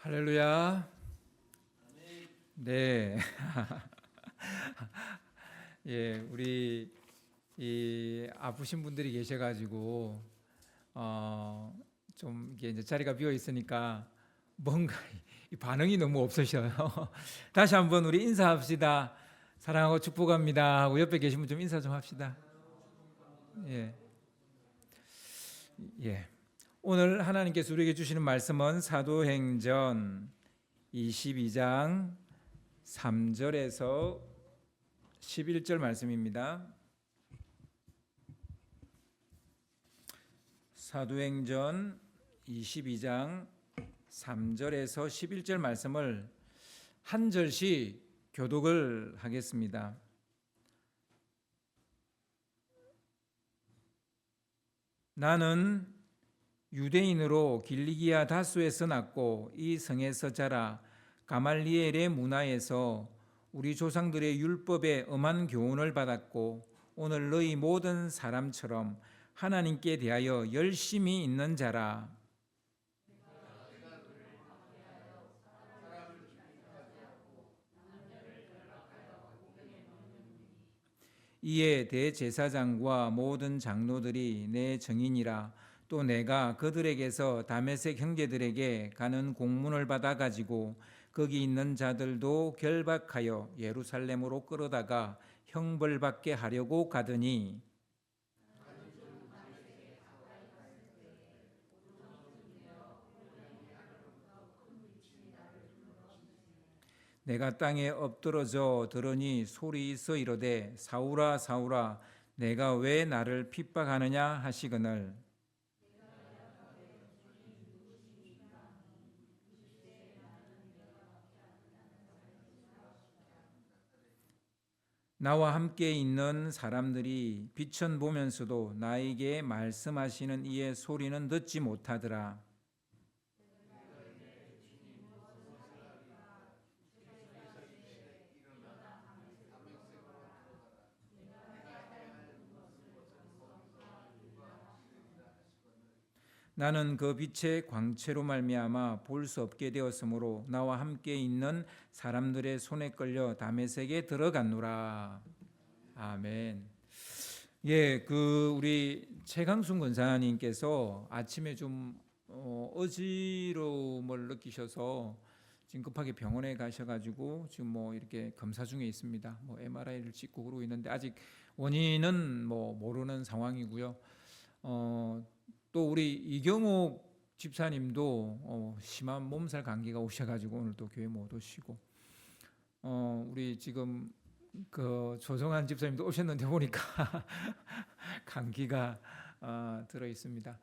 할렐루야. 네. 예, 우리 이 아프신 분들이 계셔가지고 좀 이게 이제 자리가 비어 있으니까 뭔가 이 반응이 너무 없으셔요. 다시 한번 우리 인사합시다. 사랑하고 축복합니다 하고 옆에 계신 분 좀 인사 좀 합시다. 예, 예. 오늘 하나님께서 우리에게 주시는 말씀은 사도행전 22장 3절에서 11절 말씀입니다. 사도행전 22장 3절에서 11절 말씀을 한 절씩 교독을 하겠습니다. 나는 유대인으로 길리기아 다수에서 났고 이 성에서 자라 가말리엘의 문화에서 우리 조상들의 율법에 엄한 교훈을 받았고 오늘 너희 모든 사람처럼 하나님께 대하여 열심히 있는 자라. 이에 대제사장과 모든 장로들이 내 증인이라. 또 내가 그들에게서 다메섹 형제들에게 가는 공문을 받아 가지고 거기 있는 자들도 결박하여 예루살렘으로 끌어다가 형벌받게 하려고 가더니 내가 땅에 엎드러져 들으니 소리 있어 이르되 사울아 사울아 내가 왜 나를 핍박하느냐 하시거늘 나와 함께 있는 사람들이 비천 보면서도 나에게 말씀하시는 이의 소리는 듣지 못하더라. 나는 그 빛의 광채로 말미암아 볼 수 없게 되었으므로 나와 함께 있는 사람들의 손에 끌려 다메섹에 들어갔노라. 아멘. 예, 우리 최강순 권사님께서 아침에 좀 어지러움을 느끼셔서 지금 급하게 병원에 가셔가지고 지금 뭐 이렇게 검사 중에 있습니다. 뭐 MRI를 찍고 그러고 있는데 아직 원인은 뭐 모르는 상황이고요. 또 우리 이경옥 집사님도 심한 몸살 감기가 오셔가지고 오늘 또 교회 못 오시고 우리 지금 그 조성한 집사님도 오셨는데 보니까 감기가 들어 있습니다.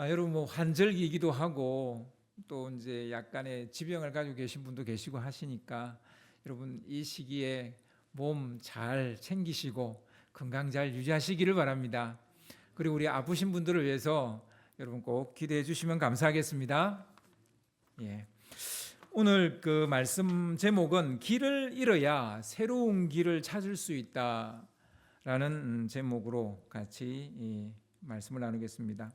여러분 뭐 환절기이기도 하고 또 이제 약간의 지병을 가지고 계신 분도 계시고 하시니까 여러분 이 시기에 몸 잘 챙기시고 건강 잘 유지하시기를 바랍니다. 그리고 우리 아프신 분들을 위해서 여러분 꼭 기도해 주시면 감사하겠습니다. 예. 오늘 그 말씀 제목은 길을 잃어야 새로운 길을 찾을 수 있다라는 제목으로 같이 이 말씀을 나누겠습니다.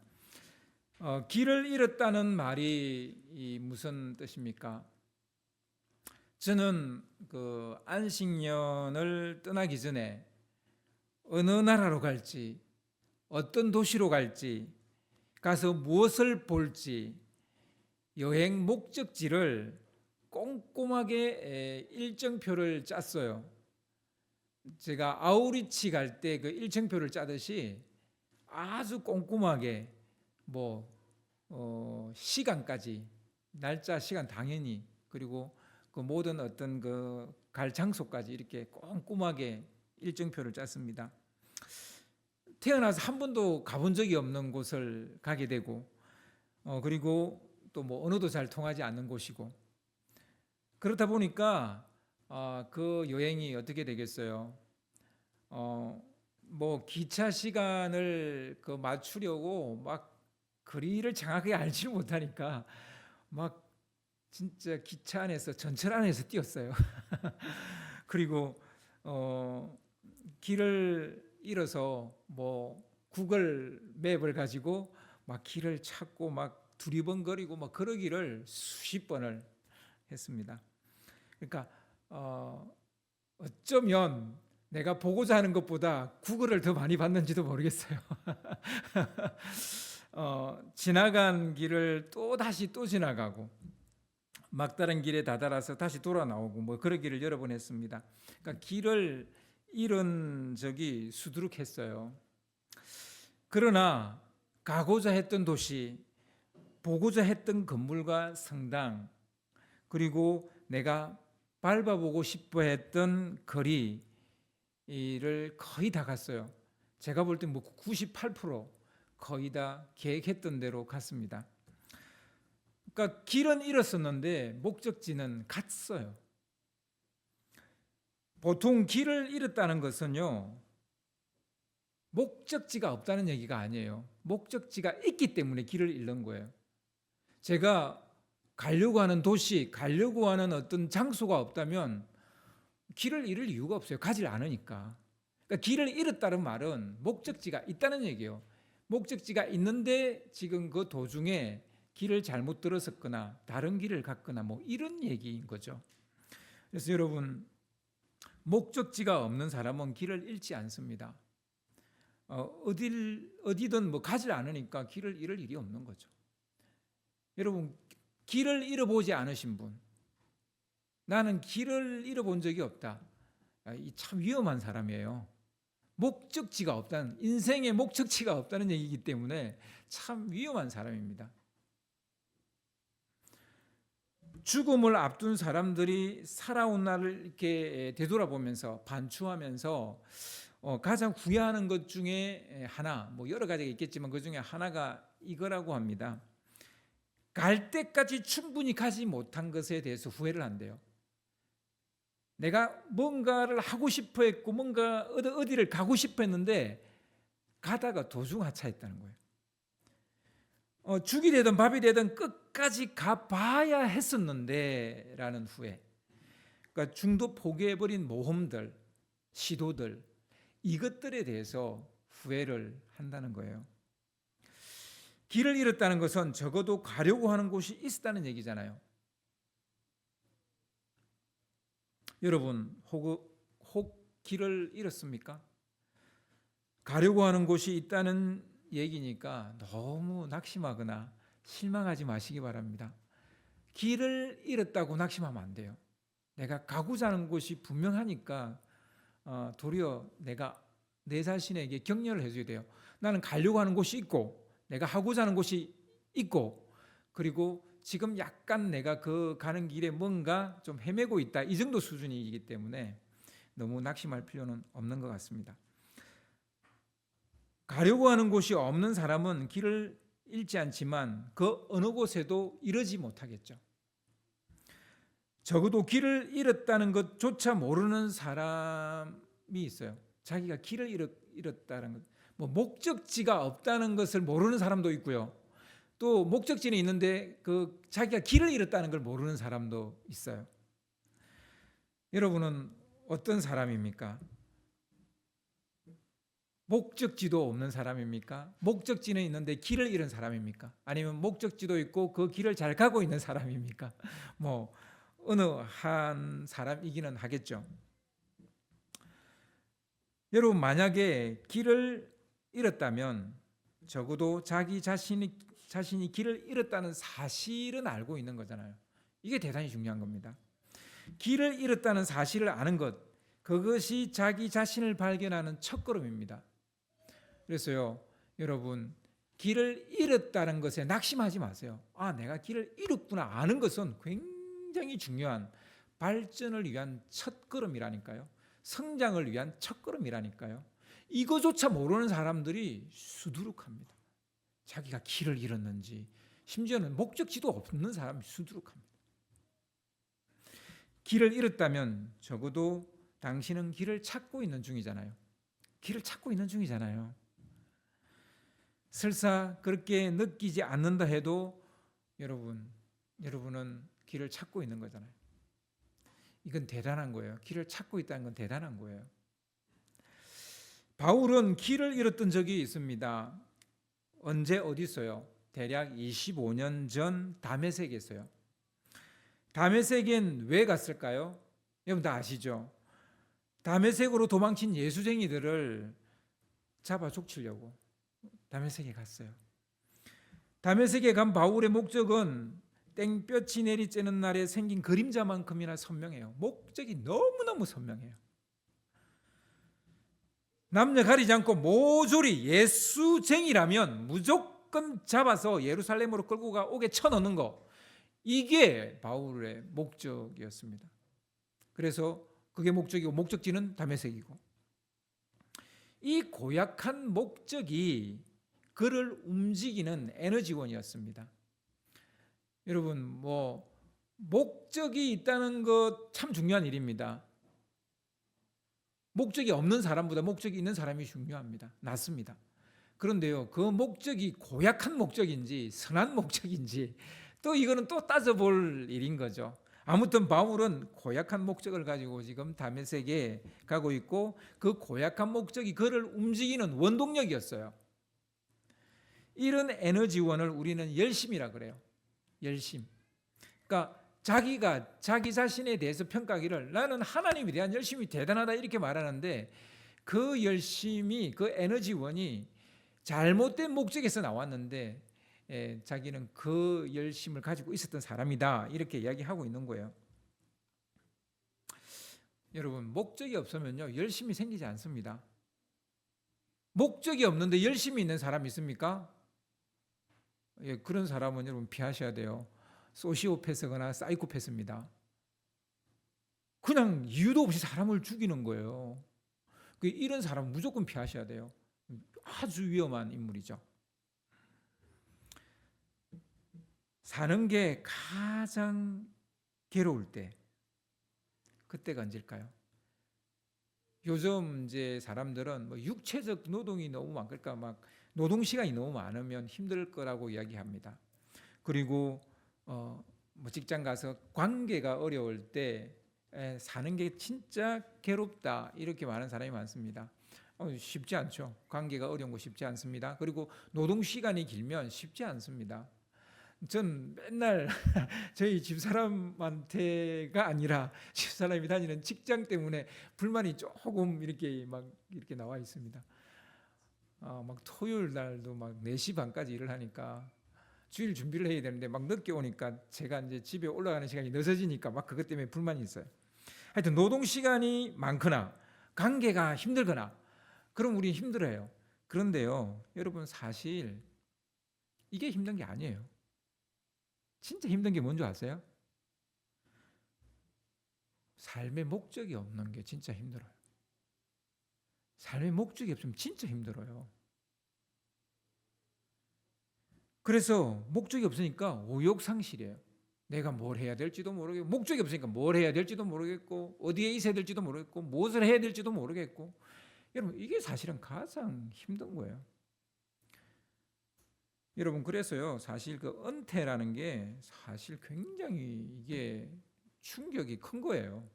길을 잃었다는 말이 무슨 뜻입니까? 저는 그 안식년을 떠나기 전에 어느 나라로 갈지, 어떤 도시로 갈지, 가서 무엇을 볼지 여행 목적지를 꼼꼼하게 일정표를 짰어요. 제가 아우리치 갈 때 그 일정표를 짜듯이 아주 꼼꼼하게 뭐 시간까지 날짜 시간 당연히 그리고 그 모든 어떤 그 갈 장소까지 이렇게 꼼꼼하게 일정표를 짰습니다. 태어나서 한 번도 가본 적이 없는 곳을 가게 되고 그리고 또 뭐 언어도 잘 통하지 않는 곳이고 그렇다 보니까 그 여행이 어떻게 되겠어요? 뭐 기차 시간을 그 맞추려고 막 거리를 정확하게 알지 못하니까 막 진짜 기차 안에서 전철 안에서 뛰었어요. 그리고 길을 잃어서 뭐 구글 맵을 가지고 막 길을 찾고 막 두리번거리고 뭐 그러기를 수십 번을 했습니다. 그러니까 어쩌면 내가 보고자 하는 것보다 구걸을 더 많이 받는지도 모르겠어요. 지나간 길을 또 다시 또 지나가고 막다른 길에 다다라서 다시 돌아 나오고 뭐 그러기를 여러 번 했습니다. 그러니까 길을 잃은 적이 수두룩했어요. 그러나 가고자 했던 도시, 보고자 했던 건물과 성당, 그리고 내가 밟아보고 싶어 했던 거리를 거의 다 갔어요. 제가 볼 때 뭐 98% 거의 다 계획했던 대로 갔습니다. 그러니까 길은 잃었었는데 목적지는 갔어요. 보통 길을 잃었다는 것은요, 목적지가 없다는 얘기가 아니에요. 목적지가 있기 때문에 길을 잃는 거예요. 제가 가려고 하는 도시, 가려고 하는 어떤 장소가 없다면 길을 잃을 이유가 없어요. 가질 않으니까. 그러니까 길을 잃었다는 말은 목적지가 있다는 얘기예요. 목적지가 있는데 지금 그 도중에 길을 잘못 들었었거나 다른 길을 갔거나 뭐 이런 얘기인 거죠. 그래서 여러분, 목적지가 없는 사람은 길을 잃지 않습니다. 어디든 뭐 가질 않으니까 길을 잃을 일이 없는 거죠. 여러분, 길을 잃어보지 않으신 분, 나는 길을 잃어본 적이 없다. 이 참 위험한 사람이에요. 목적지가 없다는, 인생의 목적지가 없다는 얘기이기 때문에 참 위험한 사람입니다. 죽음을 앞둔 사람들이 살아온 날을 이렇게 되돌아보면서 반추하면서 가장 후회하는 것 중에 하나, 뭐 여러 가지가 있겠지만 그 중에 하나가 이거라고 합니다. 갈 때까지 충분히 가지 못한 것에 대해서 후회를 한대요. 내가 뭔가를 하고 싶어 했고 뭔가 어디를 가고 싶어 했는데 가다가 도중 하차했다는 거예요. 죽이 되든 밥이 되든 끝까지 가봐야 했었는데 라는 후회. 그러니까 중도 포기해버린 모험들, 시도들, 이것들에 대해서 후회를 한다는 거예요. 길을 잃었다는 것은 적어도 가려고 하는 곳이 있었다는 얘기잖아요. 여러분, 혹 길을 잃었습니까? 가려고 하는 곳이 있다는 얘기니까 너무 낙심하거나 실망하지 마시기 바랍니다. 길을 잃었다고 낙심하면 안 돼요. 내가 가고자 하는 곳이 분명하니까 도리어 내가 내 자신에게 격려를 해줘야 돼요. 나는 가려고 하는 곳이 있고 내가 하고자 하는 곳이 있고 그리고 지금 약간 내가 그 가는 길에 뭔가 좀 헤매고 있다, 이 정도 수준이기 때문에 너무 낙심할 필요는 없는 것 같습니다. 가려고 하는 곳이 없는 사람은 길을 잃지 않지만 그 어느 곳에도 이르지 못하겠죠. 적어도 길을 잃었다는 것조차 모르는 사람이 있어요. 자기가 길을 잃었다는 것, 뭐 목적지가 없다는 것을 모르는 사람도 있고요. 또 목적지는 있는데 그 자기가 길을 잃었다는 걸 모르는 사람도 있어요. 여러분은 어떤 사람입니까? 목적지도 없는 사람입니까? 목적지는 있는데 길을 잃은 사람입니까? 아니면 목적지도 있고 그 길을 잘 가고 있는 사람입니까? 뭐 어느 한 사람이기는 하겠죠. 여러분, 만약에 길을 잃었다면 적어도 자기 자신이 길을 잃었다는 사실은 알고 있는 거잖아요. 이게 대단히 중요한 겁니다. 길을 잃었다는 사실을 아는 것, 그것이 자기 자신을 발견하는 첫걸음입니다. 그래서요, 여러분, 길을 잃었다는 것에 낙심하지 마세요. 내가 길을 잃었구나 아는 것은 굉장히 중요한 발전을 위한 첫걸음이라니까요. 성장을 위한 첫걸음이라니까요. 이거조차 모르는 사람들이 수두룩합니다. 자기가 길을 잃었는지, 심지어는 목적지도 없는 사람이 수두룩합니다. 길을 잃었다면 적어도 당신은 길을 찾고 있는 중이잖아요. 길을 찾고 있는 중이잖아요. 설사 그렇게 느끼지 않는다 해도 여러분은 길을 찾고 있는 거잖아요. 이건 대단한 거예요. 길을 찾고 있다는 건 대단한 거예요. 바울은 길을 잃었던 적이 있습니다. 언제 어디서요? 대략 25년 전 다메섹에서요. 다메섹엔 왜 갔을까요? 여러분 다 아시죠? 다메섹으로 도망친 예수쟁이들을 잡아 족치려고 다메섹에 갔어요. 다메섹에 간 바울의 목적은 땡볕이 내리쬐는 날에 생긴 그림자만큼이나 선명해요. 목적이 너무너무 선명해요. 남녀 가리지 않고 모조리 예수쟁이라면 무조건 잡아서 예루살렘으로 끌고 오게 쳐넣는 거, 이게 바울의 목적이었습니다. 그래서 그게 목적이고 목적지는 다메섹이고, 이 고약한 목적이 그를 움직이는 에너지원이었습니다. 여러분, 목적이 있다는 것 참 중요한 일입니다. 목적이 없는 사람보다 목적이 있는 사람이 중요합니다. 낫습니다. 그런데요, 그 목적이 고약한 목적인지 선한 목적인지 또 이거는 또 따져볼 일인 거죠. 아무튼 바울은 고약한 목적을 가지고 지금 다메섹에 가고 있고, 그 고약한 목적이 그를 움직이는 원동력이었어요. 이런 에너지원을 우리는 열심이라 그래요. 열심. 그러니까 자기가 자기 자신에 대해서 평가하기를 나는 하나님에 대한 열심이 대단하다 이렇게 말하는데, 그 열심이, 그 에너지원이 잘못된 목적에서 나왔는데 자기는 그 열심을 가지고 있었던 사람이다 이렇게 이야기하고 있는 거예요. 여러분, 목적이 없으면요 열심이 생기지 않습니다. 목적이 없는데 열심이 있는 사람이 있습니까? 그런 사람은 여러분 피하셔야 돼요. 소시오패스거나 사이코패스입니다. 그냥 이유도 없이 사람을 죽이는 거예요. 이런 사람 무조건 피하셔야 돼요. 아주 위험한 인물이죠. 사는 게 가장 괴로울 때, 그때가 언제일까요? 요즘 이제 사람들은 육체적 노동이 너무 많으니까 막 노동 시간이 너무 많으면 힘들 거라고 이야기합니다. 그리고 직장 가서 관계가 어려울 때 사는 게 진짜 괴롭다 이렇게 말하는 사람이 많습니다. 쉽지 않죠. 관계가 어려운 거 쉽지 않습니다. 그리고 노동 시간이 길면 쉽지 않습니다. 전 맨날 저희 집사람한테가 아니라 집사람이 다니는 직장 때문에 불만이 조금 이렇게 나와 있습니다. 막 토요일 날도 막 4시 반까지 일을 하니까 주일 준비를 해야 되는데 막 늦게 오니까 제가 이제 집에 올라가는 시간이 늦어지니까 막 그것 때문에 불만이 있어요. 하여튼 노동 시간이 많거나 관계가 힘들거나 그럼 우리 힘들어요. 그런데요, 여러분 사실 이게 힘든 게 아니에요. 진짜 힘든 게 뭔지 아세요? 삶의 목적이 없는 게 진짜 힘들어요. 삶의 목적이 없으면 진짜 힘들어요. 그래서 목적이 없으니까 오욕상실이에요. 내가 뭘 해야 될지도 모르겠고, 목적이 없으니까 뭘 해야 될지도 모르겠고, 어디에 있어야 될지도 모르겠고, 무엇을 해야 될지도 모르겠고. 여러분, 이게 사실은 가장 힘든 거예요. 여러분, 그래서요, 사실 그 은퇴라는 게 사실 굉장히 이게 충격이 큰 거예요.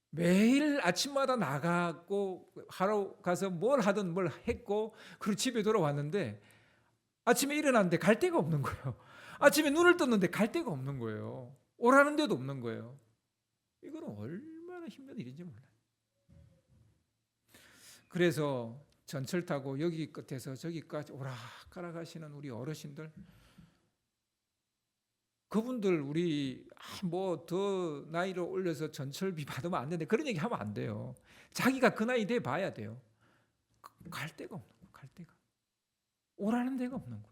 매일 아침마다 나가고 하러 가서 뭘 하든 뭘 했고, 그리고 집에 돌아왔는데 아침에 일어났는데 갈 데가 없는 거예요. 아침에 눈을 떴는데 갈 데가 없는 거예요. 오라는 데도 없는 거예요. 이거는 얼마나 힘든 일인지 몰라요. 그래서 전철 타고 여기 끝에서 저기까지 오락가락 하시는 우리 어르신들, 그분들 우리 더 나이를 올려서 전철비 받으면 안 되는데 그런 얘기 하면 안 돼요. 자기가 그 나이 돼 봐야 돼요. 갈 데가 없는 거예요. 갈 데가. 오라는 데가 없는 거예요.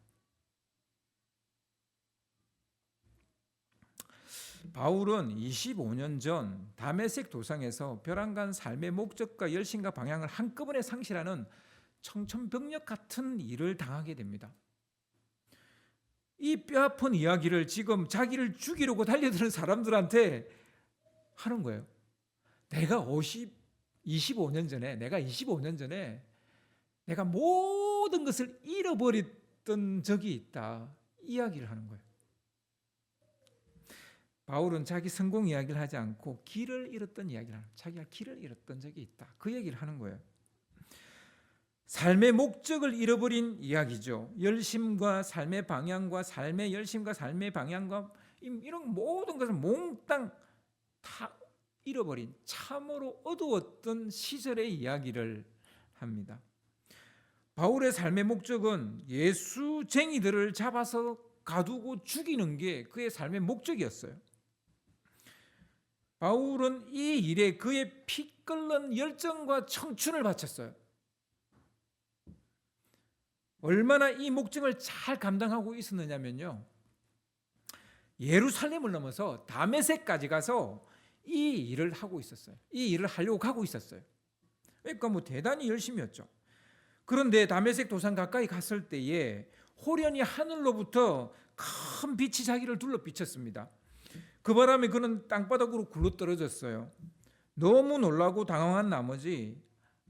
바울은 25년 전 다메섹 도상에서 벼랑간 삶의 목적과 열심과 방향을 한꺼번에 상실하는 청천벽력 같은 일을 당하게 됩니다. 이 뼈아픈 이야기를 지금 자기를 죽이려고 달려드는 사람들한테 하는 거예요. 내가 25년 전에 내가 모든 것을 잃어버렸던 적이 있다. 이야기를 하는 거예요. 바울은 자기 성공 이야기를 하지 않고 길을 잃었던 이야기를 하는 거예요. 자기가 길을 잃었던 적이 있다. 그 얘기를 하는 거예요. 삶의 목적을 잃어버린 이야기죠. 열심과 삶의 방향과 삶의 열심과 삶의 방향과 이런 모든 것을 몽땅 다 잃어버린 참으로 어두웠던 시절의 이야기를 합니다. 바울의 삶의 목적은 예수쟁이들을 잡아서 가두고 죽이는 게 그의 삶의 목적이었어요. 바울은 이 일에 그의 피 끓는 열정과 청춘을 바쳤어요. 얼마나 이 목적을 잘 감당하고 있었느냐면요, 예루살렘을 넘어서 다메섹까지 가서 이 일을 하고 있었어요. 이 일을 하려고 가고 있었어요. 그러니까 뭐 대단히 열심히였죠. 그런데 다메섹 도상 가까이 갔을 때에 호련히 하늘로부터 큰 빛이 자기를 둘러 비쳤습니다. 그 바람에 그는 땅바닥으로 굴러 떨어졌어요. 너무 놀라고 당황한 나머지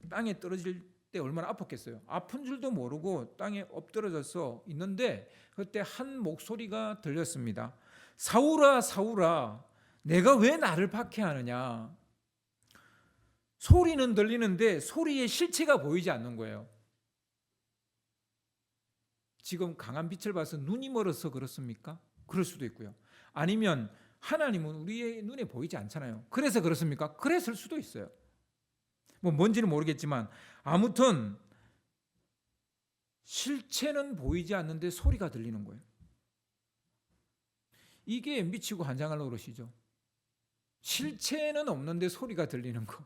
땅에 떨어질 때 얼마나 아팠겠어요. 아픈 줄도 모르고 땅에 엎드러져서 있는데 그때 한 목소리가 들렸습니다. 사울아, 사울아, 내가 왜 나를 박해하느냐. 소리는 들리는데 소리의 실체가 보이지 않는 거예요. 지금 강한 빛을 봐서 눈이 멀어서 그렇습니까? 그럴 수도 있고요. 아니면 하나님은 우리의 눈에 보이지 않잖아요. 그래서 그렇습니까? 그랬을 수도 있어요. 뭐 뭔지는 모르겠지만 아무튼 실체는 보이지 않는데 소리가 들리는 거예요. 이게 미치고 환장할 노릇이죠. 실체는 없는데 소리가 들리는 거.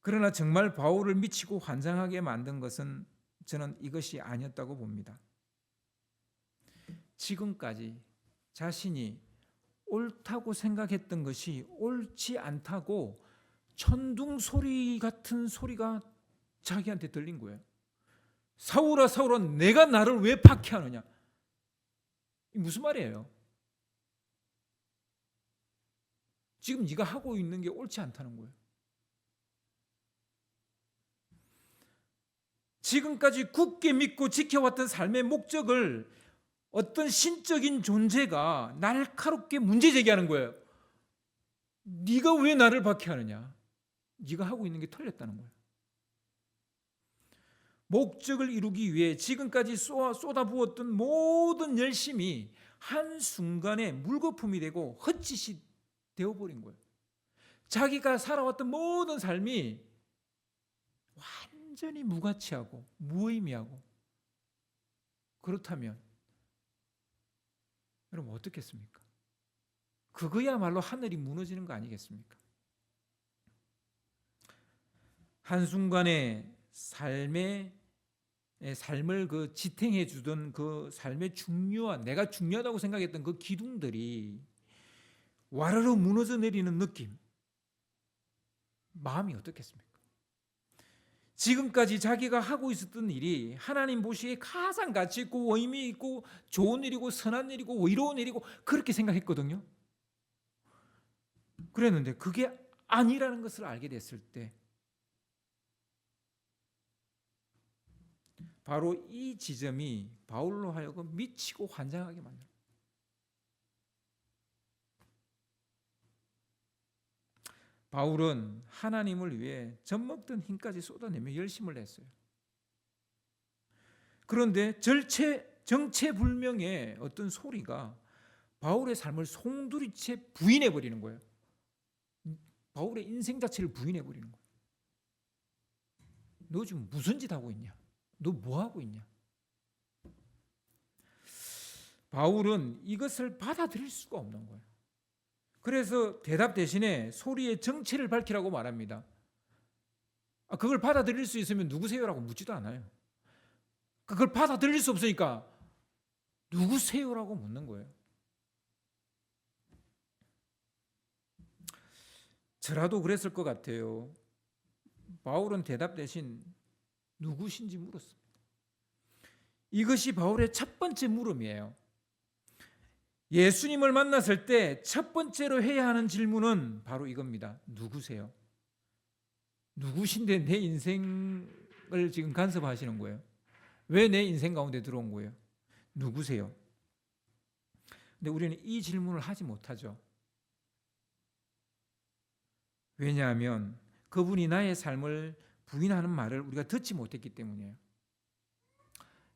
그러나 정말 바울을 미치고 환장하게 만든 것은 저는 이것이 아니었다고 봅니다. 지금까지 자신이 옳다고 생각했던 것이 옳지 않다고 천둥 소리 같은 소리가 자기한테 들린 거예요. 사울아, 사울아, 내가 나를 왜 박해하느냐? 무슨 말이에요? 지금 네가 하고 있는 게 옳지 않다는 거예요. 지금까지 굳게 믿고 지켜왔던 삶의 목적을 어떤 신적인 존재가 날카롭게 문제 제기하는 거예요. 네가 왜 나를 박해하느냐? 네가 하고 있는 게 틀렸다는 거예요. 목적을 이루기 위해 지금까지 쏟아부었던 모든 열심이 한순간에 물거품이 되고 헛짓이 되어버린 거예요. 자기가 살아왔던 모든 삶이 완전히 무가치하고 무의미하고, 그렇다면 여러분 어떻겠습니까? 그거야말로 하늘이 무너지는 거 아니겠습니까? 한순간에 삶을 그 지탱해 주던 그 삶의 중요한, 내가 중요하다고 생각했던 그 기둥들이 와르르 무너져 내리는 느낌, 마음이 어떻겠습니까? 지금까지 자기가 하고 있었던 일이 하나님 보시기에 가장 가치 있고 의미 있고 좋은 일이고 선한 일이고 의로운 일이고 그렇게 생각했거든요. 그랬는데 그게 아니라는 것을 알게 됐을 때 바로 이 지점이 바울로 하여금 미치고 환장하게 만들어요. 바울은 하나님을 위해 젖먹던 힘까지 쏟아내며 열심을 했어요. 그런데 정체불명의 어떤 소리가 바울의 삶을 송두리째 부인해버리는 거예요. 바울의 인생 자체를 부인해버리는 거예요. 너 지금 무슨 짓 하고 있냐? 너 뭐 하고 있냐? 바울은 이것을 받아들일 수가 없는 거예요. 그래서 대답 대신에 소리의 정체를 밝히라고 말합니다. 그걸 받아들일 수 있으면 누구세요라고 묻지도 않아요. 그걸 받아들일 수 없으니까 누구세요라고 묻는 거예요. 저라도 그랬을 것 같아요. 바울은 대답 대신 누구신지 물었습니다. 이것이 바울의 첫 번째 물음이에요. 예수님을 만났을 때 첫 번째로 해야 하는 질문은 바로 이겁니다. 누구세요? 누구신데 내 인생을 지금 간섭하시는 거예요? 왜 내 인생 가운데 들어온 거예요? 누구세요? 근데 우리는 이 질문을 하지 못하죠. 왜냐하면 그분이 나의 삶을 부인하는 말을 우리가 듣지 못했기 때문이에요.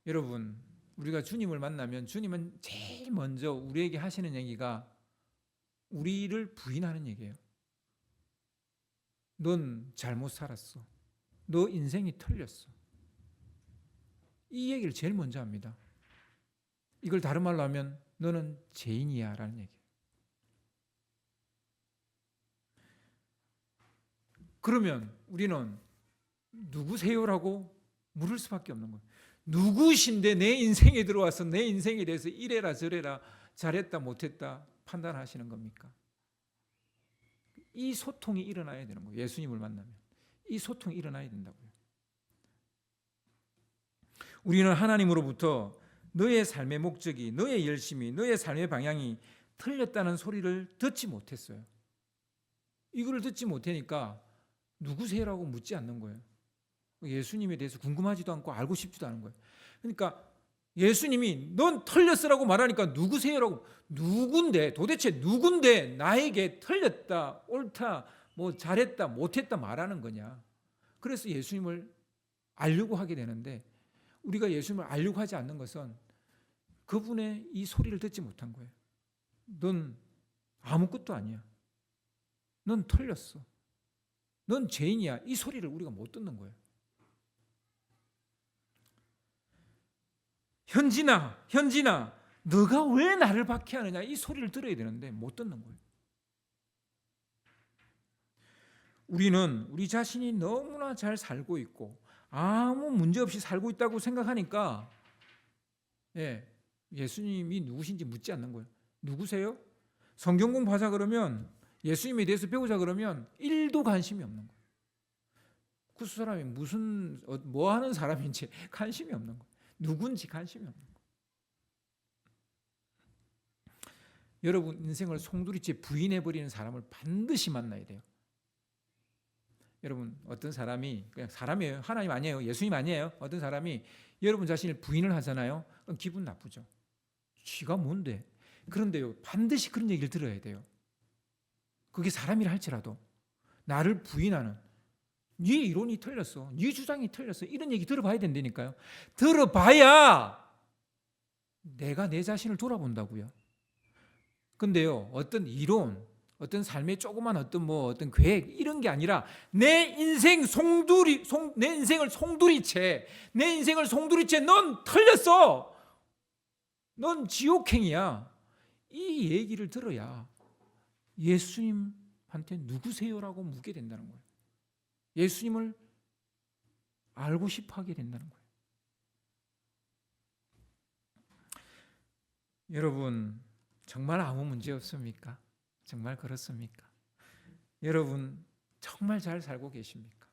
여러분, 우리가 주님을 만나면 주님은 제일 먼저 우리에게 하시는 얘기가 우리를 부인하는 얘기예요. 넌 잘못 살았어. 너 인생이 틀렸어. 이 얘기를 제일 먼저 합니다. 이걸 다른 말로 하면 너는 죄인이야 라는 얘기예요. 그러면 우리는 누구세요라고 물을 수밖에 없는 거예요. 누구신데 내 인생에 들어와서 내 인생에 대해서 이래라 저래라 잘했다 못했다 판단하시는 겁니까? 이 소통이 일어나야 되는 거예요. 예수님을 만나면 이 소통이 일어나야 된다고요. 우리는 하나님으로부터 너의 삶의 목적이, 너의 열심이, 너의 삶의 방향이 틀렸다는 소리를 듣지 못했어요. 이거를 듣지 못하니까 누구세요라고 묻지 않는 거예요. 예수님에 대해서 궁금하지도 않고 알고 싶지도 않은 거예요. 그러니까 예수님이 넌 틀렸으라고 말하니까 누구세요라고, 누군데 도대체 누군데 나에게 틀렸다 옳다 뭐 잘했다 못했다 말하는 거냐. 그래서 예수님을 알려고 하게 되는데 우리가 예수님을 알려고 하지 않는 것은 그분의 이 소리를 듣지 못한 거예요. 넌 아무것도 아니야. 넌 틀렸어. 넌 죄인이야. 이 소리를 우리가 못 듣는 거예요. 현진아, 너가 왜 나를 박해하느냐 이 소리를 들어야 되는데 못 듣는 거예요. 우리는 우리 자신이 너무나 잘 살고 있고 아무 문제 없이 살고 있다고 생각하니까 예수님이 누구신지 묻지 않는 거예요. 누구세요? 성경 공부하자 그러면 예수님에 대해서 배우자 그러면 1도 관심이 없는 거예요. 그 사람이 뭐 하는 사람인지 관심이 없는 거예요. 누군지 관심이 없는 거예요. 여러분 인생을 송두리째 부인해버리는 사람을 반드시 만나야 돼요. 여러분 어떤 사람이 그냥 사람이에요. 하나님 아니에요. 예수님 아니에요. 어떤 사람이 여러분 자신을 부인을 하잖아요. 그럼 기분 나쁘죠. 지가 뭔데? 그런데요 반드시 그런 얘기를 들어야 돼요. 그게 사람이라 할지라도 나를 부인하는 네 이론이 틀렸어. 네 주장이 틀렸어. 이런 얘기 들어봐야 된다니까요. 들어봐야 내가 내 자신을 돌아본다고요. 근데요 어떤 이론 어떤 삶의 조그만 어떤 계획 이런 게 아니라 내 인생을 송두리째 넌 틀렸어. 넌 지옥행이야. 이 얘기를 들어야 예수님한테 누구세요라고 묻게 된다는 거예요. 예수님을 알고 싶어 하게 된다는 거예요. 여러분 정말 아무 문제 없습니까? 정말 그렇습니까? 여러분 정말 잘 살고 계십니까?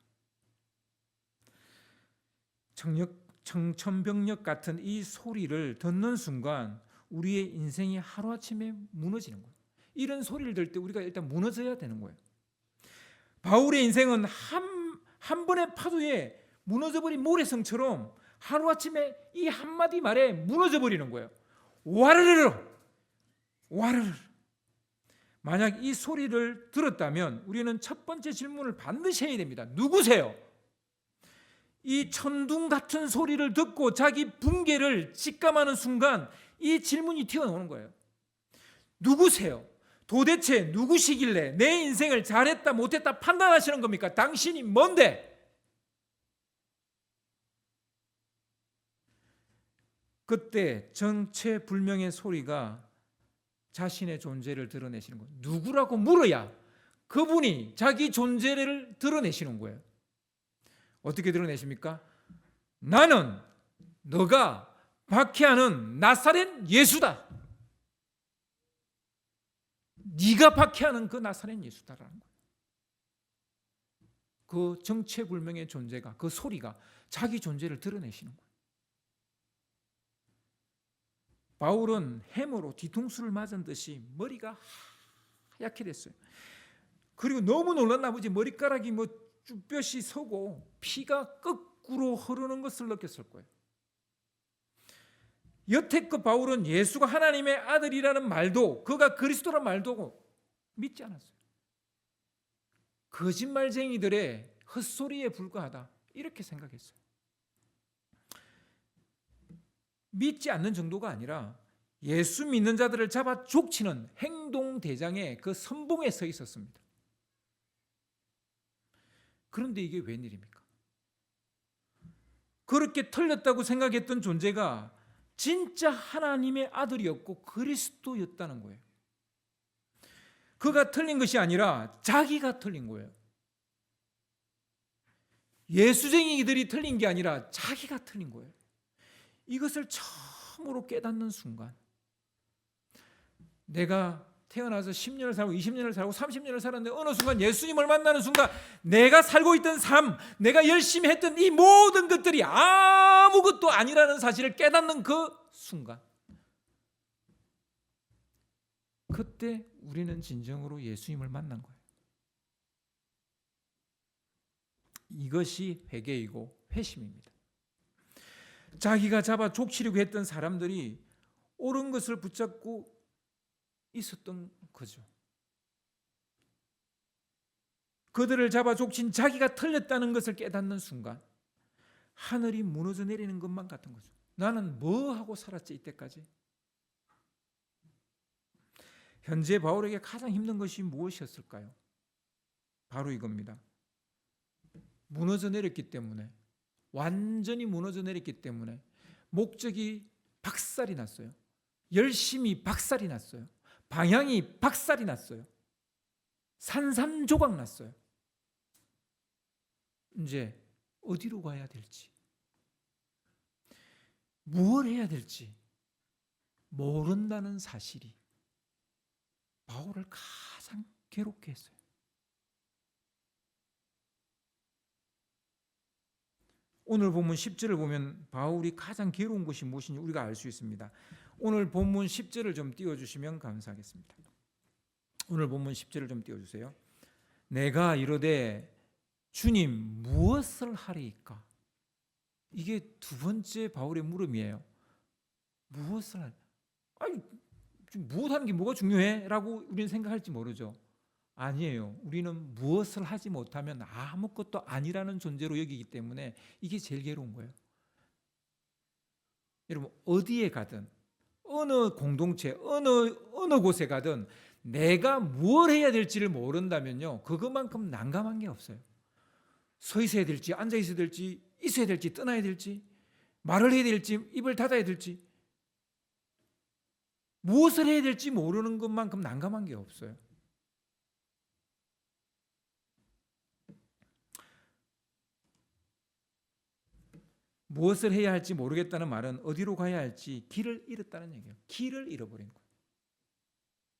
청천벽력 같은 이 소리를 듣는 순간 우리의 인생이 하루아침에 무너지는 거예요. 이런 소리를 들을 때 우리가 일단 무너져야 되는 거예요. 바울의 인생은 한 번의 파도에 무너져버린 모래성처럼 하루아침에 이 한마디 말에 무너져버리는 거예요. 와르르 만약 이 소리를 들었다면 우리는 첫 번째 질문을 반드시 해야 됩니다. 누구세요? 이 천둥 같은 소리를 듣고 자기 붕괴를 직감하는 순간 이 질문이 튀어나오는 거예요. 누구세요? 도대체 누구시길래 내 인생을 잘했다 못했다 판단하시는 겁니까? 당신이 뭔데? 그때 정체불명의 소리가 자신의 존재를 드러내시는 거예요. 누구라고 물어야 그분이 자기 존재를 드러내시는 거예요. 어떻게 드러내십니까? 나는 너가 박해하는 나사렛 예수다. 네가 박해하는 그 나사렛 예수다라는 거예요. 그 정체불명의 존재가 그 소리가 자기 존재를 드러내시는 거예요. 바울은 해머로 뒤통수를 맞은 듯이 머리가 하얗게 됐어요. 그리고 너무 놀랐나 보지 머리카락이 쭈뼛이 서고 피가 거꾸로 흐르는 것을 느꼈을 거예요. 여태껏 바울은 예수가 하나님의 아들이라는 말도 그가 그리스도란 말도 믿지 않았어요. 거짓말쟁이들의 헛소리에 불과하다 이렇게 생각했어요. 믿지 않는 정도가 아니라 예수 믿는 자들을 잡아 족치는 행동대장의 그 선봉에 서 있었습니다. 그런데 이게 웬일입니까? 그렇게 틀렸다고 생각했던 존재가 진짜 하나님의 아들이었고 그리스도였다는 거예요. 그가 틀린 것이 아니라 자기가 틀린 거예요. 예수쟁이들이 틀린 게 아니라 자기가 틀린 거예요. 이것을 처음으로 깨닫는 순간, 내가 태어나서 10년을 살고 20년을 살고 30년을 살았는데 어느 순간 예수님을 만나는 순간 내가 살고 있던 삶, 내가 열심히 했던 이 모든 것들이 아무것도 아니라는 사실을 깨닫는 그 순간, 그때 우리는 진정으로 예수님을 만난 거예요. 이것이 회개이고 회심입니다. 자기가 잡아 족치려고 했던 사람들이 옳은 것을 붙잡고 있었던 거죠. 그들을 잡아 족친 자기가 틀렸다는 것을 깨닫는 순간 하늘이 무너져 내리는 것만 같은 거죠. 나는 뭐 하고 살았지 이때까지? 현재 바울에게 가장 힘든 것이 무엇이었을까요? 바로 이겁니다. 무너져 내렸기 때문에, 완전히 무너져 내렸기 때문에 목적이 박살이 났어요. 열심히 박살이 났어요. 방향이 박살이 났어요. 산산조각 났어요. 이제 어디로 가야 될지, 무엇을 해야 될지 모른다는 사실이 바울을 가장 괴롭게 했어요. 오늘 본문 10절을 보면 바울이 가장 괴로운 것이 무엇인지 우리가 알 수 있습니다. 오늘 본문 10절을 좀 띄워주시면 감사하겠습니다. 오늘 본문 10절을 좀 띄워주세요. 내가 이르되 주님 무엇을 하리이까? 이게 두 번째 바울의 물음이에요. 무엇을 하리? 아니, 무엇하는 게 뭐가 중요해? 라고 우리는 생각할지 모르죠. 아니에요. 우리는 무엇을 하지 못하면 아무것도 아니라는 존재로 여기기 때문에 이게 제일 괴로운 거예요. 여러분 어디에 가든 어느 공동체 어느 곳에 가든 내가 무엇을 해야 될지를 모른다면요 그것만큼 난감한 게 없어요. 서 있어야 될지 앉아 있어야 될지 있어야 될지 떠나야 될지 말을 해야 될지 입을 닫아야 될지 무엇을 해야 될지 모르는 것만큼 난감한 게 없어요. 무엇을 해야 할지 모르겠다는 말은 어디로 가야 할지 길을 잃었다는 얘기예요. 길을 잃어버린 거예요.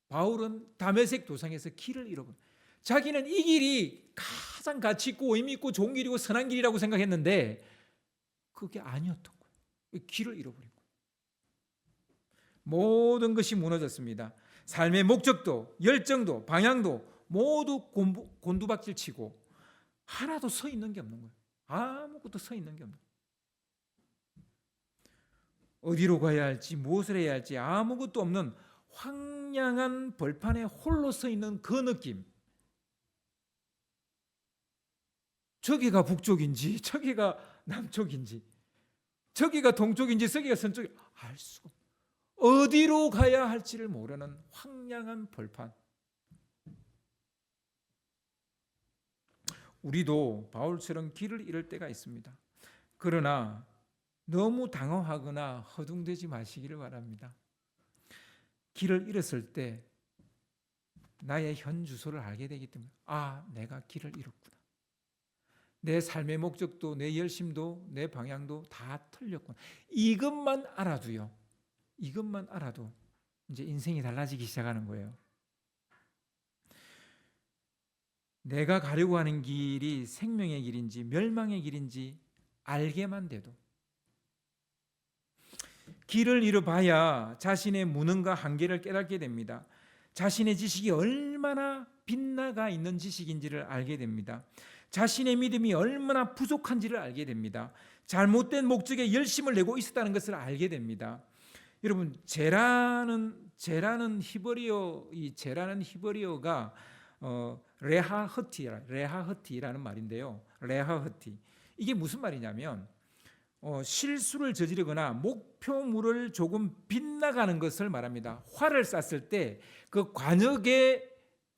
바울은 다메섹 도상에서 길을 잃어버린 거예요. 자기는 이 길이 가장 가치 있고 의미 있고 좋은 길이고 선한 길이라고 생각했는데 그게 아니었던 거예요. 길을 잃어버린 거예요. 모든 것이 무너졌습니다. 삶의 목적도 열정도 방향도 모두 곤두박질치고 하나도 서 있는 게 없는 거예요. 아무것도 서 있는 게 없는 거예요. 어디로 가야 할지 무엇을 해야 할지 아무것도 없는 황량한 벌판에 홀로 서 있는 그 느낌. 저기가 북쪽인지 저기가 남쪽인지 저기가 동쪽인지 저기가 서쪽인지 알 수가 없어요. 어디로 가야 할지를 모르는 황량한 벌판. 우리도 바울처럼 길을 잃을 때가 있습니다. 그러나 너무 당황하거나 허둥대지 마시기를 바랍니다. 길을 잃었을 때 나의 현 주소를 알게 되기 때문에 내가 길을 잃었구나. 내 삶의 목적도 내 열심도 내 방향도 다 틀렸구나. 이것만 알아도요. 이것만 알아도 이제 인생이 달라지기 시작하는 거예요. 내가 가려고 하는 길이 생명의 길인지 멸망의 길인지 알게만 돼도 길을 잃어봐야 자신의 무능과 한계를 깨닫게 됩니다. 자신의 지식이 얼마나 빗나가 있는 지식인지를 알게 됩니다. 자신의 믿음이 얼마나 부족한지를 알게 됩니다. 잘못된 목적에 열심을 내고 있었다는 것을 알게 됩니다. 여러분 제라는 히브리어가 레하흐티라는 말인데요. 레하흐티. 이게 무슨 말이냐면 실수를 저지르거나 목표물을 조금 빗나가는 것을 말합니다. 활을 쐈을 때 그 관역에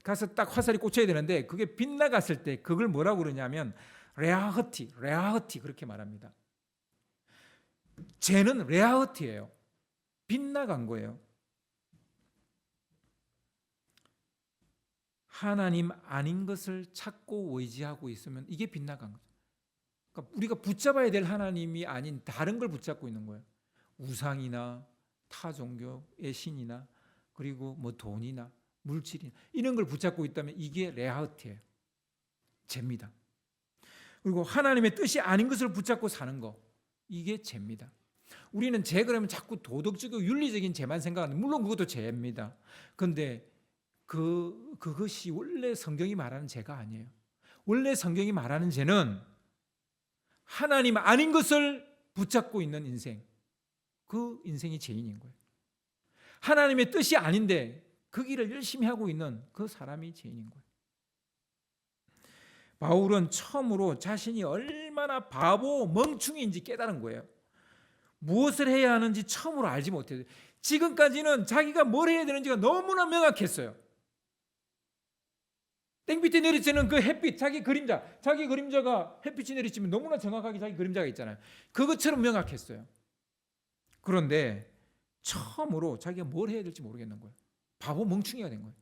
가서 딱 화살이 꽂혀야 되는데 그게 빗나갔을 때 그걸 뭐라고 그러냐면 레하흐티 그렇게 말합니다. 죄는 레하흐티예요. 빗나간 거예요. 하나님 아닌 것을 찾고 의지하고 있으면 이게 빗나간 거죠. 그러니까 우리가 붙잡아야 될 하나님이 아닌 다른 걸 붙잡고 있는 거예요. 우상이나 타 종교의 신이나 그리고 뭐 돈이나 물질이나 이런 걸 붙잡고 있다면 이게 레하흐티예요. 죄입니다. 그리고 하나님의 뜻이 아닌 것을 붙잡고 사는 거 이게 죄입니다. 우리는 죄 그러면 자꾸 도덕적이고 윤리적인 죄만 생각하는데 물론 그것도 죄입니다. 그런데 그것이 원래 성경이 말하는 죄가 아니에요. 원래 성경이 말하는 죄는 하나님 아닌 것을 붙잡고 있는 인생, 그 인생이 죄인인 거예요. 하나님의 뜻이 아닌데 그 길을 열심히 하고 있는 그 사람이 죄인인 거예요. 바울은 처음으로 자신이 얼마나 바보 멍충이인지 깨달은 거예요. 무엇을 해야 하는지 처음으로 알지 못해요. 지금까지는 자기가 뭘 해야 되는지가 너무나 명확했어요. 땡빛에 내리쬐는 그 햇빛, 자기 그림자가 햇빛이 내리쬐면 너무나 정확하게 자기 그림자가 있잖아요. 그것처럼 명확했어요. 그런데 처음으로 자기가 뭘 해야 될지 모르겠는 거예요. 바보 멍충이가 된 거예요.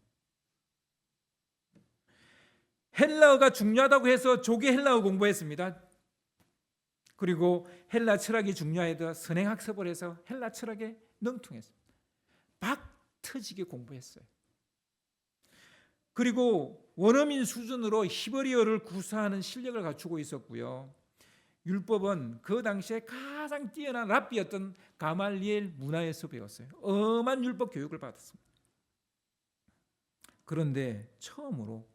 헬라어가 중요하다고 해서 조개 헬라어 공부했습니다. 그리고 헬라 철학이 중요해서 선행학습을 해서 헬라 철학에 능통했습니다. 박 터지게 공부했어요. 그리고 원어민 수준으로 히브리어를 구사하는 실력을 갖추고 있었고요. 율법은 그 당시에 가장 뛰어난 랍비였던 가말리엘 문화에서 배웠어요. 엄한 율법 교육을 받았습니다. 그런데 처음으로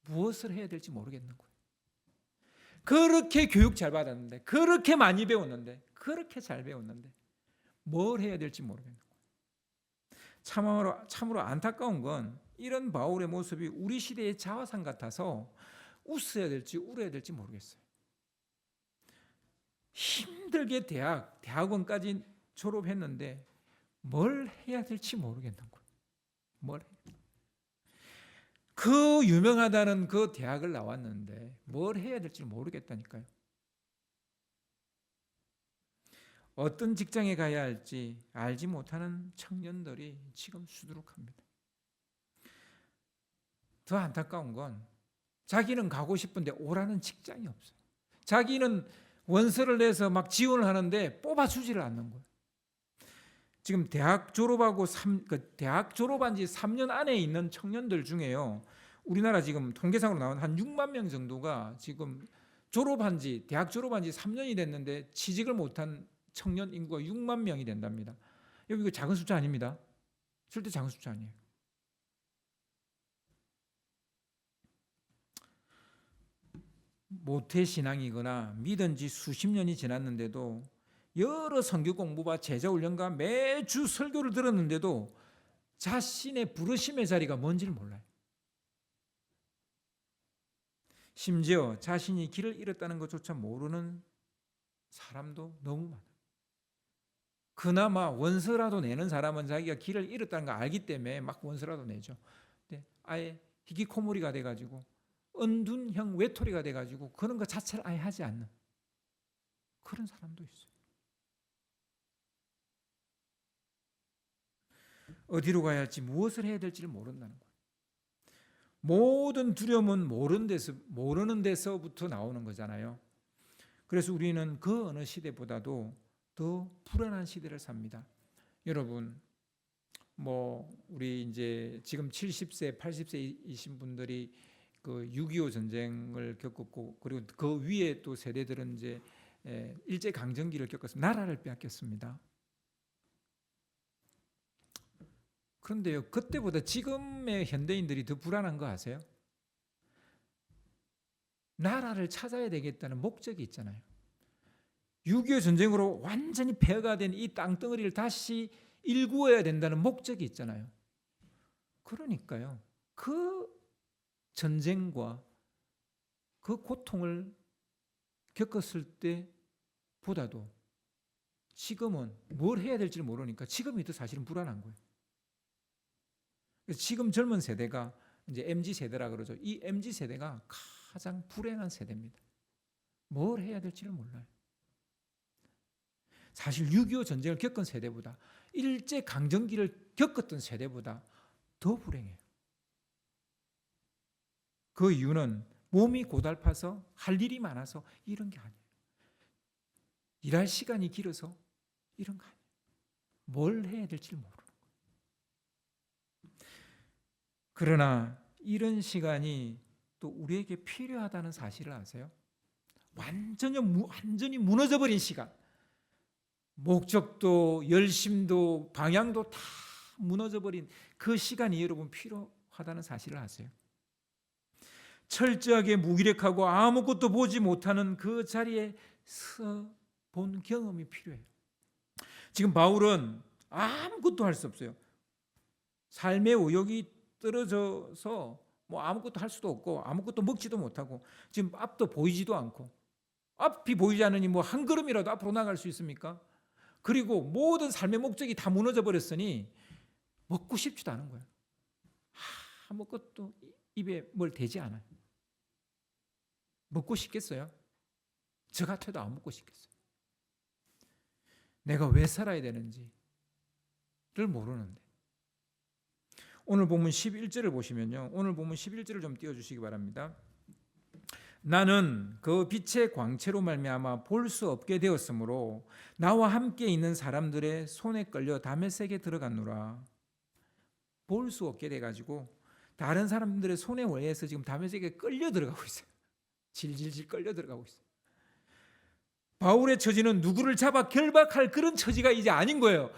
무엇을 해야 될지 모르겠는 거예요. 그렇게 교육 잘 받았는데, 그렇게 많이 배웠는데, 그렇게 잘 배웠는데 뭘 해야 될지 모르겠는 거예요. 참으로 안타까운 건 이런 바울의 모습이 우리 시대의 자화상 같아서 웃어야 될지 울어야 될지 모르겠어요. 힘들게 대학원까지 졸업했는데 뭘 해야 될지 모르겠는 거예요. 그 유명하다는 그 대학을 나왔는데 뭘 해야 될지 모르겠다니까요. 어떤 직장에 가야 할지 알지 못하는 청년들이 지금 수두룩합니다. 더 안타까운 건 자기는 가고 싶은데 오라는 직장이 없어요. 자기는 원서를 내서 막 지원을 하는데 뽑아주지를 않는 거예요. 지금 대학 졸업한 지 3년 안에 있는 청년들 중에요. 우리나라 지금 통계상으로 나온 한 6만 명 정도가 지금 대학 졸업한 지 3년이 됐는데 취직을 못한 청년 인구가 6만 명이 된답니다. 이거 작은 숫자 아닙니다. 절대 작은 숫자 아니에요. 모태신앙이거나 믿은 지 수십 년이 지났는데도 여러 선교 공부와 제자 훈련과 매주 설교를 들었는데도 자신의 부르심의 자리가 뭔지를 몰라요. 심지어 자신이 길을 잃었다는 것조차 모르는 사람도 너무 많아요. 그나마 원서라도 내는 사람은 자기가 길을 잃었다는 걸 알기 때문에 막 원서라도 내죠. 근데 아예 히키코모리가 돼가지고 은둔형 외톨이가 돼가지고 그런 것 자체를 아예 하지 않는 그런 사람도 있어요. 어디로 가야 할지 무엇을 해야 될지를 모른다는 거예요. 모든 두려움은 모르는 데서부터 나오는 거잖아요. 그래서 우리는 그 어느 시대보다도 더 불안한 시대를 삽니다. 여러분, 우리 이제 지금 70세, 80세이신 분들이 그 6.25 전쟁을 겪었고, 그리고 그 위에 또 세대들은 이제 일제 강점기를 겪었습니다. 나라를 빼앗겼습니다. 그런데요, 그때보다 지금의 현대인들이 더 불안한 거 아세요? 나라를 찾아야 되겠다는 목적이 있잖아요. 6.25 전쟁으로 완전히 폐허가 된 이 땅덩어리를 다시 일구어야 된다는 목적이 있잖아요. 그러니까요, 그 전쟁과 그 고통을 겪었을 때보다도 지금은 뭘 해야 될지 모르니까 지금이 더 사실은 불안한 거예요. 그래서 지금 젊은 세대가 이제 MZ 세대라 그러죠. 이 MZ 세대가 가장 불행한 세대입니다. 뭘 해야 될지를 몰라요. 사실 6.25 전쟁을 겪은 세대보다 일제 강점기를 겪었던 세대보다 더 불행해요. 그 이유는 몸이 고달파서 할 일이 많아서 이런 게 아니에요. 일할 시간이 길어서 이런 거 아니에요. 뭘 해야 될지 모르는 거예요. 그러나 이런 시간이 또 우리에게 필요하다는 사실을 아세요? 완전히 무너져 버린 시간. 목적도 열심도 방향도 다 무너져 버린 그 시간이 여러분 필요하다는 사실을 아세요? 철저하게 무기력하고 아무것도 보지 못하는 그 자리에 서 본 경험이 필요해요. 지금 바울은 아무것도 할 수 없어요. 삶의 의욕이 떨어져서 뭐 아무것도 할 수도 없고 아무것도 먹지도 못하고 지금 앞도 보이지도 않고 앞이 보이지 않으니 뭐 한 걸음이라도 앞으로 나갈 수 있습니까? 그리고 모든 삶의 목적이 다 무너져 버렸으니 먹고 싶지도 않은 거예요. 아무것도 입에 뭘 대지 않아요. 먹고 싶겠어요? 저 같아도 안 먹고 싶겠어요. 내가 왜 살아야 되는지를 모르는데. 오늘 본문 11절을 보시면요. 오늘 본문 11절을 좀 띄워주시기 바랍니다. 나는 그 빛의 광채로 말미암아 볼 수 없게 되었으므로 나와 함께 있는 사람들의 손에 끌려 다메섹에 들어갔노라. 볼 수 없게 돼가지고 다른 사람들의 손에 의해서 지금 다메섹에 끌려 들어가고 있어요. 질질질 끌려 들어가고 있어요. 바울의 처지는 누구를 잡아 결박할 그런 처지가 이제 아닌 거예요.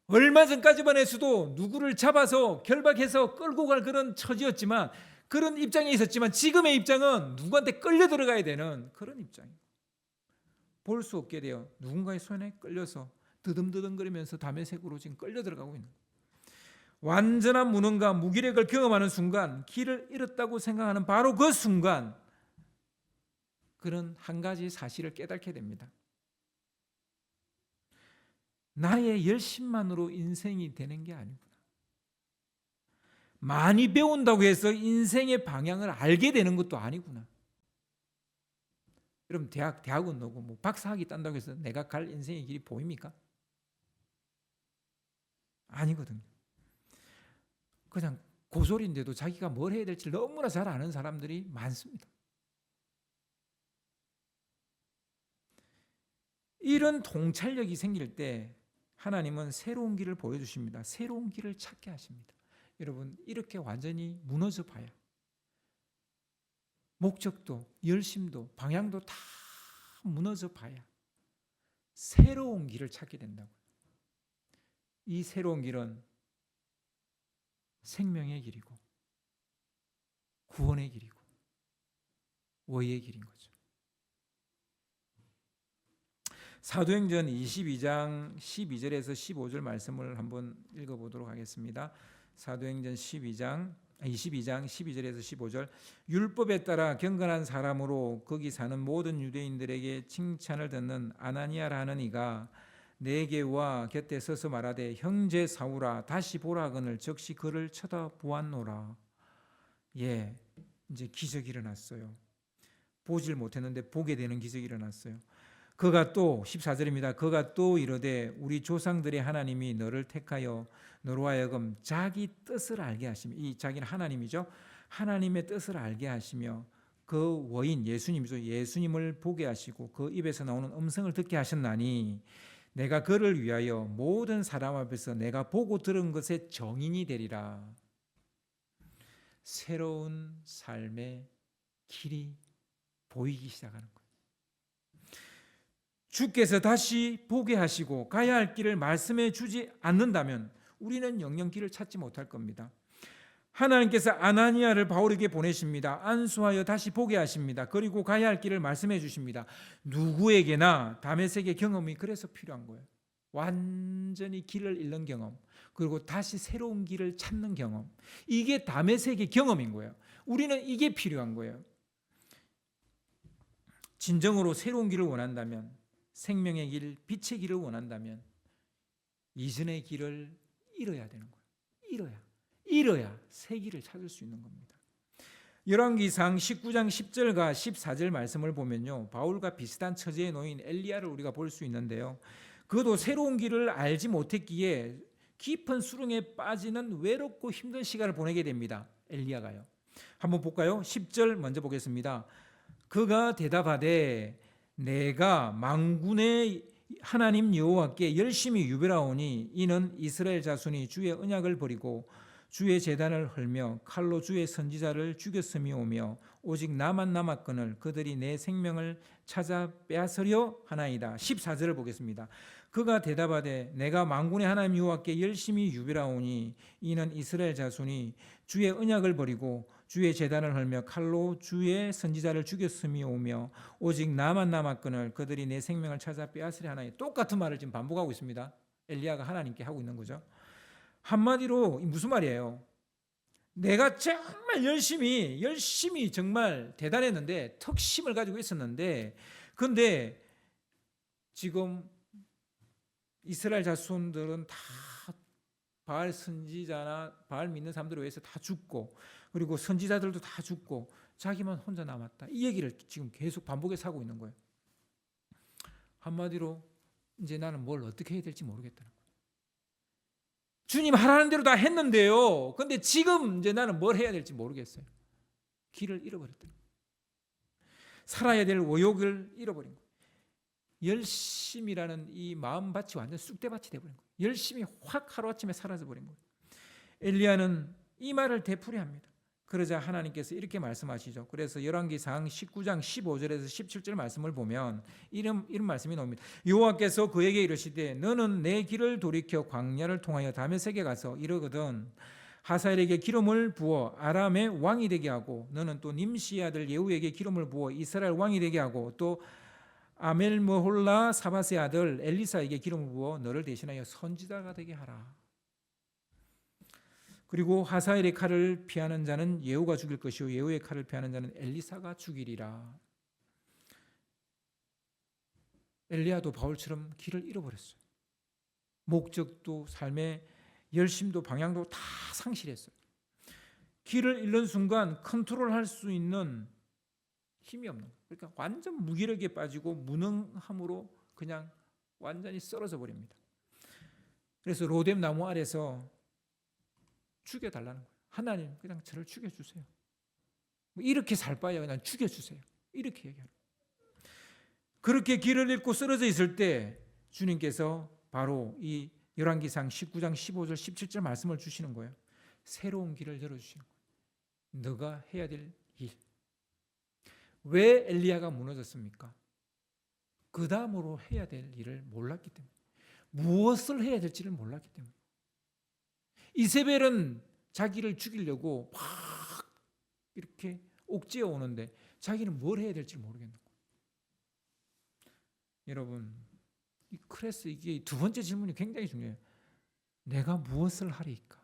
얼마 전까지만 해서도 누구를 잡아서 결박해서 끌고 갈 그런 처지였지만 그런 입장에 있었지만 지금의 입장은 누구한테 끌려 들어가야 되는 그런 입장이에요. 볼 수 없게 되어 누군가의 손에 끌려서 드듬드듬거리면서 다메섹으로 지금 끌려 들어가고 있는 거예요. 완전한 무능과 무기력을 경험하는 순간, 길을 잃었다고 생각하는 바로 그 순간 그는 한 가지 사실을 깨닫게 됩니다. 나의 열심만으로 인생이 되는 게 아니구나. 많이 배운다고 해서 인생의 방향을 알게 되는 것도 아니구나. 여러분 대학원 나오고 뭐 박사학위 딴다고 해서 내가 갈 인생의 길이 보입니까? 아니거든요. 그냥 고졸인데도 자기가 뭘 해야 될지 너무나 잘 아는 사람들이 많습니다. 이런 통찰력이 생길 때 하나님은 새로운 길을 보여주십니다. 새로운 길을 찾게 하십니다. 여러분 이렇게 완전히 무너져 봐야 목적도 열심도 방향도 다 무너져 봐야 새로운 길을 찾게 된다고요. 이 새로운 길은 생명의 길이고 구원의 길이고 의의 길인 거죠. 사도행전 22장 12절에서 15절 말씀을 한번 읽어보도록 하겠습니다. 사도행전 22장 12절에서 15절. 율법에 따라 경건한 사람으로 거기 사는 모든 유대인들에게 칭찬을 듣는 아나니아라 하는 이가 내게 와 곁에 서서 말하되 형제 사울아 다시 보라 하거늘 즉시 그를 쳐다보았노라. 예, 이제 기적이 일어났어요. 보질 못했는데 보게 되는 기적이 일어났어요. 그가 또 14절입니다. 그가 또 이르되 우리 조상들의 하나님이 너를 택하여 너로 하여금 자기 뜻을 알게 하시며, 이 자기는 하나님이죠. 하나님의 뜻을 알게 하시며 그 원인 예수님이죠. 예수님을 보게 하시고 그 입에서 나오는 음성을 듣게 하셨나니 내가 그를 위하여 모든 사람 앞에서 내가 보고 들은 것의 정인이 되리라. 새로운 삶의 길이 보이기 시작하는 거예요. 주께서 다시 보게 하시고 가야 할 길을 말씀해 주지 않는다면 우리는 영영 길을 찾지 못할 겁니다. 하나님께서 아나니아를 바울에게 보내십니다. 안수하여 다시 보게 하십니다. 그리고 가야 할 길을 말씀해 주십니다. 누구에게나 다메섹의 경험이 그래서 필요한 거예요. 완전히 길을 잃는 경험, 그리고 다시 새로운 길을 찾는 경험, 이게 다메섹의 경험인 거예요. 우리는 이게 필요한 거예요. 진정으로 새로운 길을 원한다면, 생명의 길, 빛의 길을 원한다면 이전의 길을 잃어야 되는 거예요. 잃어야 새 길을 찾을 수 있는 겁니다. 열왕기상 19장 10절과 14절 말씀을 보면요, 바울과 비슷한 처지에 놓인 엘리야를 우리가 볼 수 있는데요, 그도 새로운 길을 알지 못했기에 깊은 수렁에 빠지는 외롭고 힘든 시간을 보내게 됩니다. 엘리야가요. 한번 볼까요? 10절 먼저 보겠습니다. 그가 대답하되 내가 만군의 하나님 여호와께 열심히 유별하오니 이는 이스라엘 자손이 주의 언약을 버리고 주의 제단을 헐며 칼로 주의 선지자를 죽였음이오며 오직 나만 남았거늘 그들이 내 생명을 찾아 빼앗으려 하나이다. 14절을 보겠습니다. 그가 대답하되 내가 만군의 하나님 여호와께 열심히 유별하오니 이는 이스라엘 자손이 주의 언약을 버리고 주의 제단을 헐며 칼로 주의 선지자를 죽였음이오며 오직 나만 남았거늘 그들이 내 생명을 찾아 빼앗으려 하나이다. 똑같은 말을 지금 반복하고 있습니다. 엘리야가 하나님께 하고 있는 거죠. 한마디로 무슨 말이에요? 내가 정말 열심히 정말 대단했는데, 턱심을 가지고 있었는데, 근데 지금 이스라엘 자손들은 다 바알 선지자나 바알 믿는 사람들을 위해서 다 죽고, 그리고 선지자들도 다 죽고 자기만 혼자 남았다. 이 얘기를 지금 계속 반복해서 하고 있는 거예요. 한마디로 이제 나는 뭘 어떻게 해야 될지 모르겠다는 거예요. 주님 하라는 대로 다 했는데요, 근데 지금 이제 나는 뭘 해야 될지 모르겠어요. 길을 잃어버렸다. 살아야 될 의욕을 잃어버린 거예요. 열심이라는 이 마음밭이 완전 쑥대밭이 되어버린 거예요. 열심히 확 하루아침에 사라져버린 거예요. 엘리야는 이 말을 되풀이합니다. 그러자 하나님께서 이렇게 말씀하시죠. 그래서 열왕기상 19장 15절에서 17절 말씀을 보면 이런 말씀이 나옵니다. 여호와께서 그에게 이르시되 너는 내 길을 돌이켜 광야를 통하여 다메섹에 가서 이르거든 하사엘에게 기름을 부어 아람의 왕이 되게 하고 너는 또 님시의 아들 예후에게 기름을 부어 이스라엘 왕이 되게 하고 또 아멜므홀라 사바스의 아들 엘리사에게 기름을 부어 너를 대신하여 선지자가 되게 하라. 그리고 하사엘의 칼을 피하는 자는 예후가 죽일 것이요 예후의 칼을 피하는 자는 엘리사가 죽이리라. 엘리야도 바울처럼 길을 잃어버렸어요. 목적도 삶의 열심도 방향도 다 상실했어요. 길을 잃는 순간 컨트롤할 수 있는 힘이 없는 거예요. 그러니까 완전 무기력에 빠지고 무능함으로 그냥 완전히 쓰러져 버립니다. 그래서 로뎀 나무 아래서 죽여달라는 거예요. 하나님 그냥 저를 죽여주세요. 이렇게 살 바에야 그냥 죽여주세요. 이렇게 얘기하는 거예요. 그렇게 길을 잃고 쓰러져 있을 때 주님께서 바로 이 열왕기상 19장 15절 17절 말씀을 주시는 거예요. 새로운 길을 열어주시는 거예요. 너가 해야 될 일. 왜 엘리야가 무너졌습니까? 그 다음으로 해야 될 일을 몰랐기 때문에, 무엇을 해야 될지를 몰랐기 때문에. 이세벨은 자기를 죽이려고 막 이렇게 옥죄어 오는데 자기는 뭘 해야 될지 모르겠는 거예요. 여러분, 이 크레스 이게 두 번째 질문이 굉장히 중요해요. 내가 무엇을 하리까?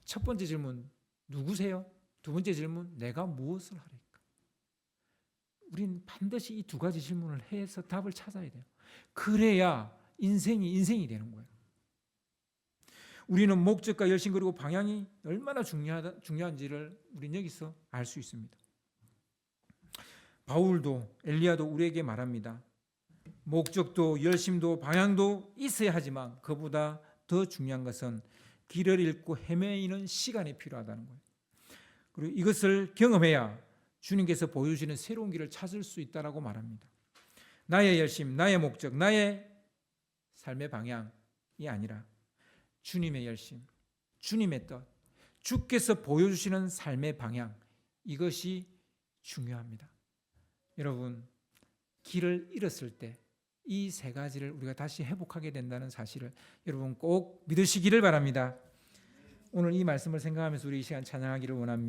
첫 번째 질문 누구세요? 두 번째 질문 내가 무엇을 하리까? 우린 반드시 이 두 가지 질문을 해서 답을 찾아야 돼요. 그래야 인생이 되는 거예요. 우리는 목적과 열심 그리고 방향이 얼마나 중요한지를 우리는 여기서 알 수 있습니다. 바울도 엘리야도 우리에게 말합니다. 목적도 열심도 방향도 있어야 하지만 그보다 더 중요한 것은 길을 잃고 헤매이는 시간이 필요하다는 거예요. 그리고 이것을 경험해야 주님께서 보여주시는 새로운 길을 찾을 수 있다라고 말합니다. 나의 열심, 나의 목적, 나의 삶의 방향이 아니라 주님의 열심, 주님의 뜻, 주께서 보여주시는 삶의 방향, 이것이 중요합니다. 여러분, 길을 잃었을 때 이 세 가지를 우리가 다시 회복하게 된다는 사실을 여러분 꼭 믿으시기를 바랍니다. 오늘 이 말씀을 생각하면서 우리 이 시간 찬양하기를 원합니다.